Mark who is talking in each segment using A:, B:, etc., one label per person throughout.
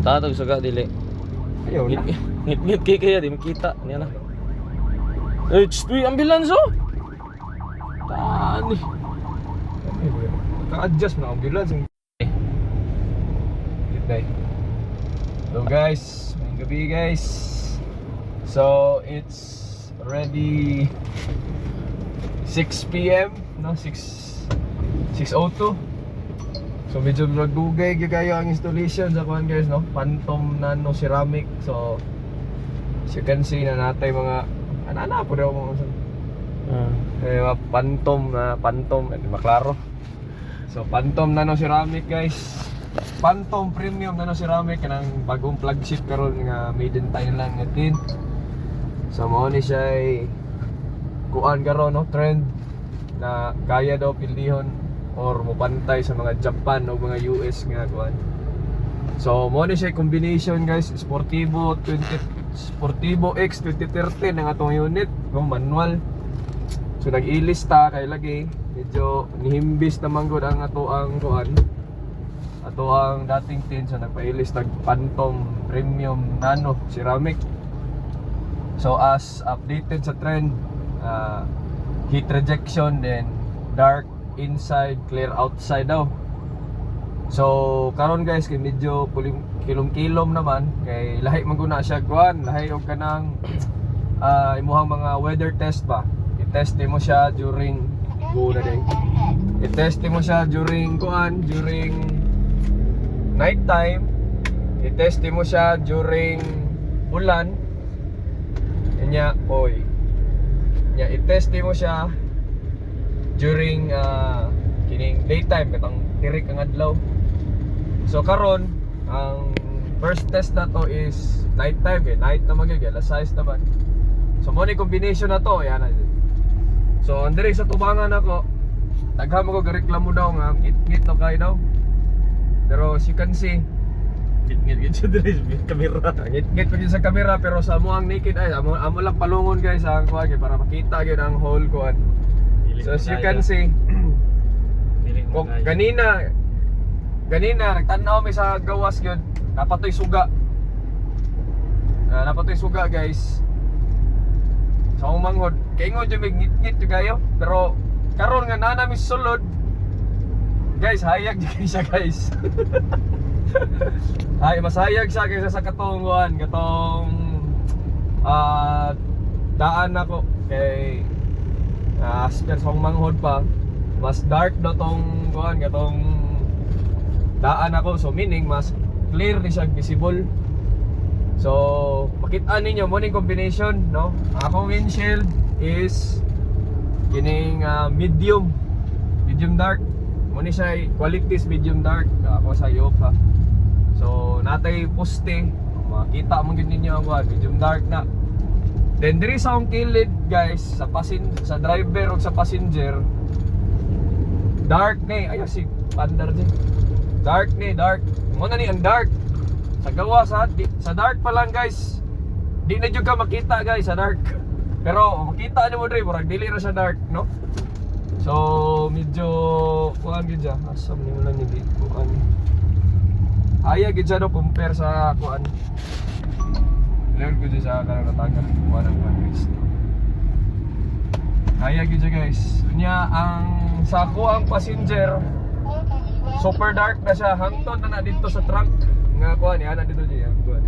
A: Tatag suga dili.
B: Ayaw na.
A: Ngit-ngit kaya di makita niya na. HP ambulance oh. Tani.
B: Naka-adjust na ambulance. Hello guys, ngayong gabi guys. So it's already 6 PM, no? 6:02. So medyo nagdugay kayo ang installation sa kuan guys, no? Phantom nano ceramic. So as you can see na natay mga ana po daw mga phantom maklaro. So Phantom nano ceramic guys. Phantom premium nano ceramic kanang bagong flagship karon nga made in Thailand nga tin. So mo ni siya kuan karon no trend na kaya daw pilihon or mopantay sa mga Japan o mga US nga kuan. So mo ni siya combination guys, Sportivo X 2013 ang atong unit, no manual. So nag-ilista kay lagi medyo nihimbis naman gud ang ato ang kuan. Ato ang dating tin so nagpailis tag Phantom premium nano ceramic. So as updated sa trend, heat rejection then dark inside, clear outside daw. So karon guys kay medyo kilom-kilom naman kay lahi man guna siya kuan, lahi og kanang imuhang mga weather test ba. I-test mo siya during i-test mo siya during kuan, during night time. I-test mo siya during ulan. Nya oy. Nya i-test mo siya during kining daytime katong tirik ang adlaw. So karon ang first test na to is night time night na magiging alas 6 naman. So mo ni combination na to yan na. So andre sa tubangan ako daghang ko reklamo daw nga ngit-ngit to kay daw. Pero as you can see
A: Ngit-ngit sa diri sa camera.
B: ngit-ngit pa din sa camera pero sa amo ang naked eye amo lang palungon guys ang kuan para makita gyud ang whole kuan. So as you can see kung ganina nagtanaw mi sa gawas gyud napatoy suga. Napatoy suga guys. Sa umanghod kay ingon jud ngit-ngit jud kayo pero karon nga naa mi sulod guys hayag jud siya guys. Ay mas hayag siya kaysa sa katong daan ako kay asper sa umanghod pa mas dark daw tong katong daan ako so meaning mas clear ni siya visible. So makita ninyo mo ning combination no. Ang akong windshield is kining medium dark. Mo ni siya qualities medium dark. Ako sa iyo pa. So natay poste makita mo gid ninyo ang medium dark na. Then diri sa akong kilid guys sa driver o sa passenger dark ni ayo si pandar din. Dark mo na ni ang dark sa gawa sa dark pa lang guys. Di na jud ka makita guys sa dark. Pero makita nimo diri murag dili ra sa dark no. So medyo kuan gid siya. Asam nimo lang ni kuan. Aya gid siya no compare sa kuan. Learn ko sa kanang kuan ang guys. Aya gid siya guys. Nya ang sa ako ang passenger super dark na siya hangtod na dito sa trunk nga kuan ni ana dito diya kuan.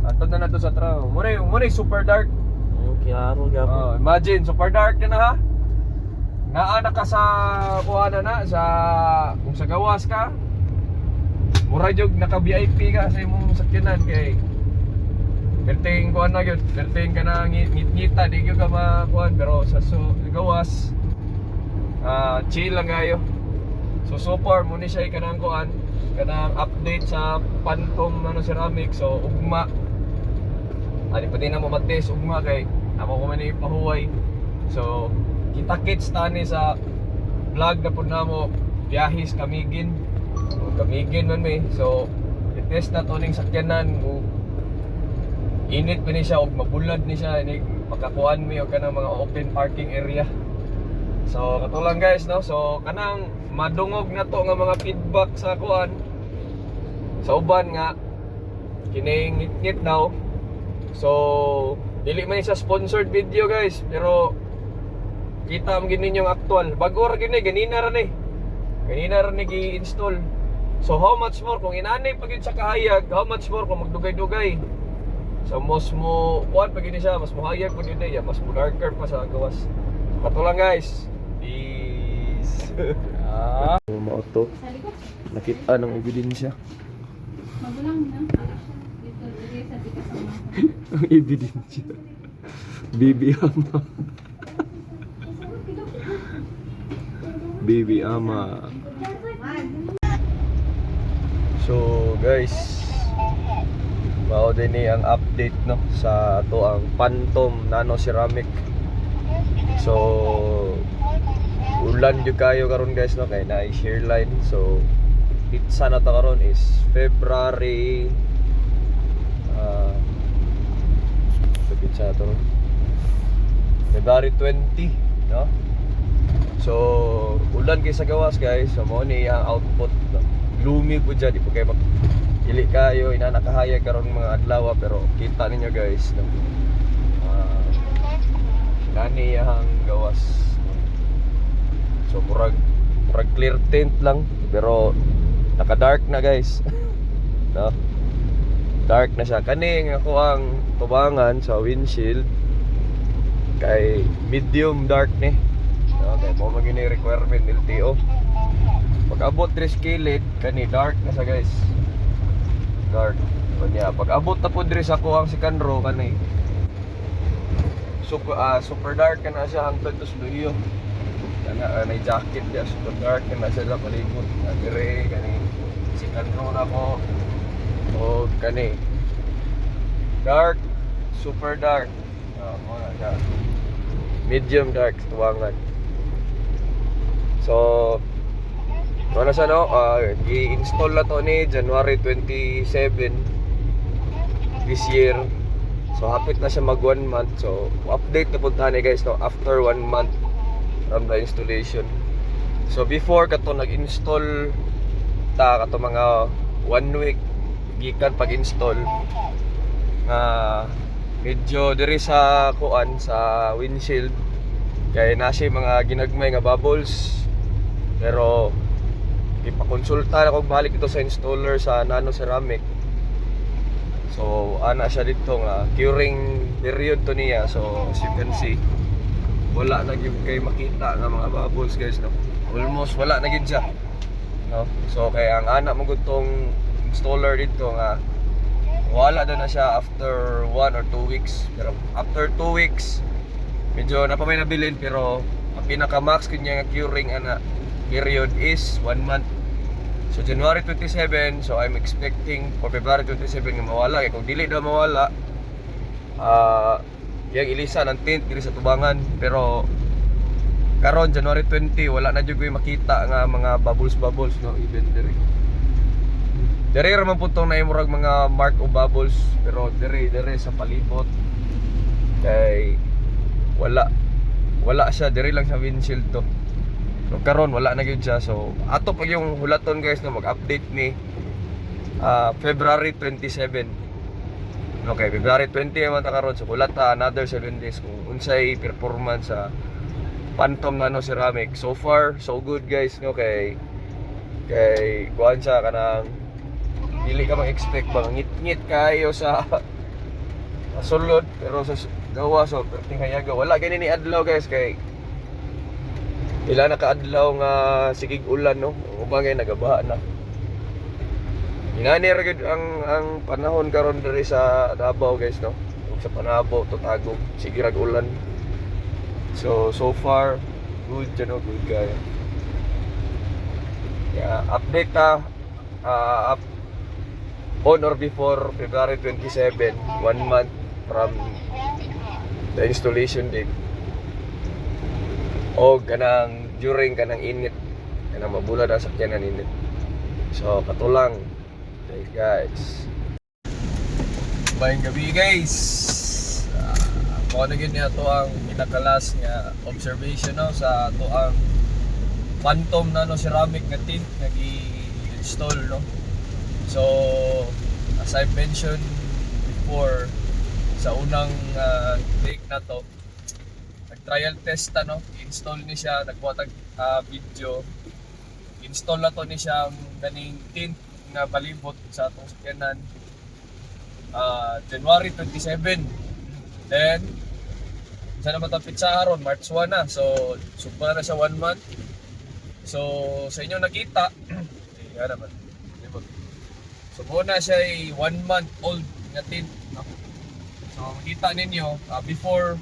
B: Hangtod na to sa trunk. Mo super dark.
A: Okay, aro gyapon.
B: Imagine super dark na ha. Naana ka sa kuan na sa kung sa gawas ka. Mura jud naka VIP ka sa imong sakyanan kay perting kuan na gyud, perting ka na ngit-ngita di gyud ka makuan pero sa gawas chill lang kayo. So super mo ni siya kanang kuan, kanang update sa Phantom nano ceramic. So ugma. Ali pa din na mo mates ugma kay amo ko man ni pahuway. So kita-kits tani sa vlog na pud namo biyahis kamigin. Kamigin man mi. So i-test na to ning sakyanan mo. Init pa ni siya og mabulad ni siya ni makakuan mi og kanang mga open parking area. So kato lang guys no. So kanang madungog na to nga mga feedback sa kuan sa uban nga kining ngit-ngit now. So dili man sa sponsored video guys, pero kita mo gini yung actual. Bago ra gini, ganina ra ni. Ganina ra ni gi-install. So how much more kung inanay pag yun sa kahayag, how much more kung magdugay-dugay. So mas mo kuan pag yun siya, mas mahayag pag yun niya, mas mo darker pa sa gawas. Kato lang guys. Peace. Mauto. Nakita ng ebidensya.
C: Magulang na. Dito sa tikas sama.
B: Ang ebidensya. Bibi ama. Bibi ama. So guys, mao din ni ang update no sa ato ang Phantom Nano Ceramic. So ulan jud kayo karon guys no kay na share line. So pitsa na ta karon is February pitsa to February 20 no. So ulan kay sa gawas guys. So mo ni ang output no? Gloomy po dyan, di po kayo magpili kayo, inanakahayag karon mga adlaw, pero kita ninyo guys no? Nani ang gawas. So murag clear tint lang, pero naka dark na guys. No? Dark na siya. Kaning ako ang tubangan sa windshield kay medium dark ni. Okay, mo magini requirement LTO. Pag abot 3 skillet kani dark na sa guys. Dark. Kunya pag abot ta pud diri sa kuang second row kani super dark na siya hangtod to sluyo. Kana may jacket dia super dark na siya sa palibot. Dire kani second row na ko. O kani dark, super dark. Mo na siya. Medium dark tuwangan. So wala sa no, i-install na to ni January 27 this year. So hapit na siya mag 1 month. So update na punta ni guys no after 1 month from the installation. So before kato nag-install ta kato mga 1 week gikan pag-install nga medyo diri sa kuan sa windshield kay nasi mga ginagmay nga bubbles. Pero ipakonsulta na kog balik ito sa installer sa Nano Ceramic. So ana siya dito nga curing period to niya. So as you can see, wala na gyud kay makita nga mga bubbles guys no. Almost wala na gyud siya. No? So kay ang ana mo gud tong installer dito nga wala na siya after 1 or 2 weeks. Pero after 2 weeks medyo na pa may nabilin, pero ang pinaka max kanya nga curing ana period is 1 month. So January 27, so I'm expecting for February 27 nga mawala. Kaya kung dili daw mawala, yung ilisa ng tint diri sa tubangan. Pero karon January 20, wala na jud koy makita nga mga bubbles no, even diri. Diri ra man puntong naimurag mga mark o bubbles, pero diri sa palibot kay wala siya diri lang sa windshield to. So karon wala na gyud siya. So ato pag yung hulaton guys na mag-update ni February 27. Okay, February 20 man ta karon. So hulat ta another 7 days kung unsay performance sa Phantom Nano Ceramic. So far so good guys no, kay kuan siya kanang dili ka mag-expect bang ngit-ngit kayo sa sulod, pero sa gawa so perting hayaga wala gani ni adlaw guys kay ila nakaadlaw nga sigig ulan no, ubangay nagabaha na. Inani ra gyud ang panahon karon diri sa Davao guys no. Sa Panabo to Tagum sige rag ulan. So far good no, good guy. Yeah, update ta on or before February 27, 1 month from the installation date. O kanang during kanang init, kanang mabula na sakyanan init. So katulang guys. Bayang gabi guys. Mao na gyud niya to ang pinakalas nga observation no sa to ang Phantom Nano Ceramic nga tint nga gi-install no. So as as I mentioned before sa unang take na to, nag-trial test install ni siya, nagbuhat video, install na to ni siya ganing tint nga palibot sa atong sakyanan January 27. Then sa naman itong pitsa haron, March 1 na, so sugba na siya 1 month. So sa inyo nakita yan naman, so muna siya ay 1 month old na tint, no? So makita ninyo before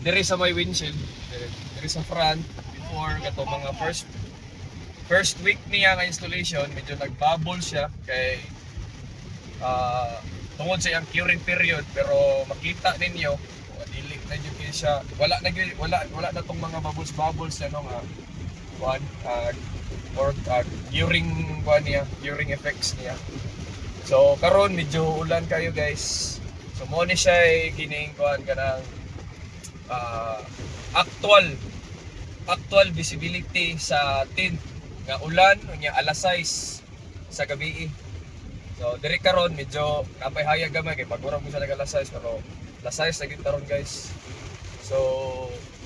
B: diri sa may windshield, diri sa front, before kato mga first week niya nga installation, medyo nagbubble siya kay tungod sa iyang curing period, pero makita ninyo dili na jud kay siya, wala na tong mga bubbles nga curing effects niya. So karon medyo ulan kayo guys, so mo ni siya ay kining kanang actual visibility sa tint nga ulan unya alas 6 sa gabi. So diri karon medyo napay hayag gamay kay pagurang mo sa alas 6, pero alas 6 lagi karon guys. So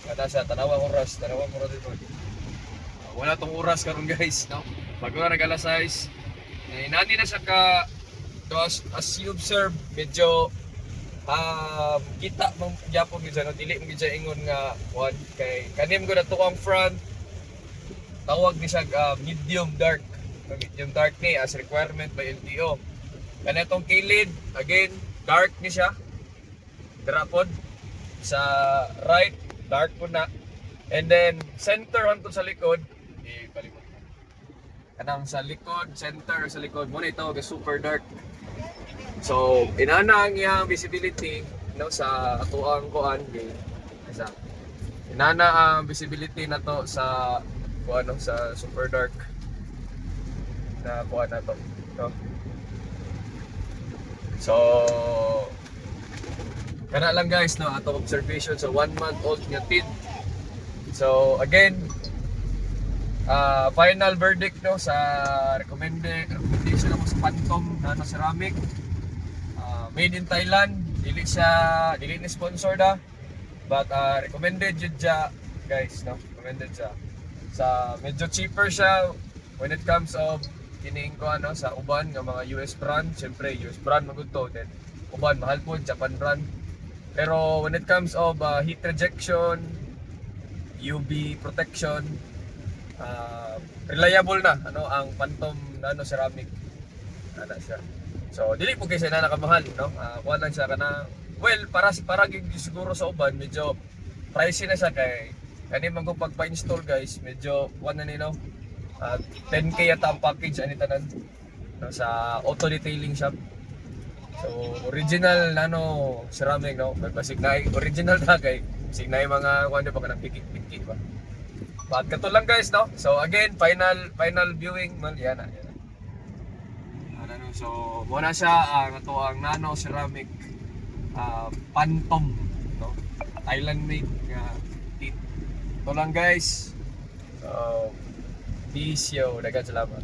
B: kada sa tanawang oras dito. Wala tong oras karon guys, no? Pagurang alas 6 inani na sa ka as you observe, medyo kita mong gyapon gyud no, dili mo gyud ingon nga one kay kanim ko na to ang front, tawag ni siya medium dark ni as requirement by LTO. Kanetong kilid again dark ni siya, drapod sa right dark po na, and then center hangtod sa likod palimot kanang sa likod, center sa likod mo na itawag super dark. So inana ang iyang visibility no sa atuang kuan isa. Inana ang visibility na to sa sa super dark na kuan na to. No? So kana lang guys no ato observation sa 1 month old nga tint. So again final verdict no sa recommendation ako sa Phantom Nano Ceramic. Made in Thailand, dili ni sponsored but recommended jud siya guys, no? Recommended siya. Sa medyo cheaper siya when it comes of kining ko sa uban nga mga US brand. Syempre US brand magud to, then uban mahal po Japan brand. Pero when it comes of heat rejection, UV protection, reliable na ang Phantom Nano Ceramic. Ana siya. So dili po kasi na nakamahal, no? Kuha lang siya kana, well, para siguro sa uban medyo pricey na siya kay kani man kung pagpa-install guys, medyo kuha na ni 10k yata ang package ani tanan no, sa auto detailing shop. So original Nano Ceramic, no? Basig na original na kay sig na mga kuha pa kanang pikit ba. But kato lang guys, no? So again, final viewing man yan. So muna siya ang Nano Ceramic Phantom, no? Thailand made nga tint. Ito lang guys. So peace yo, daghang salamat.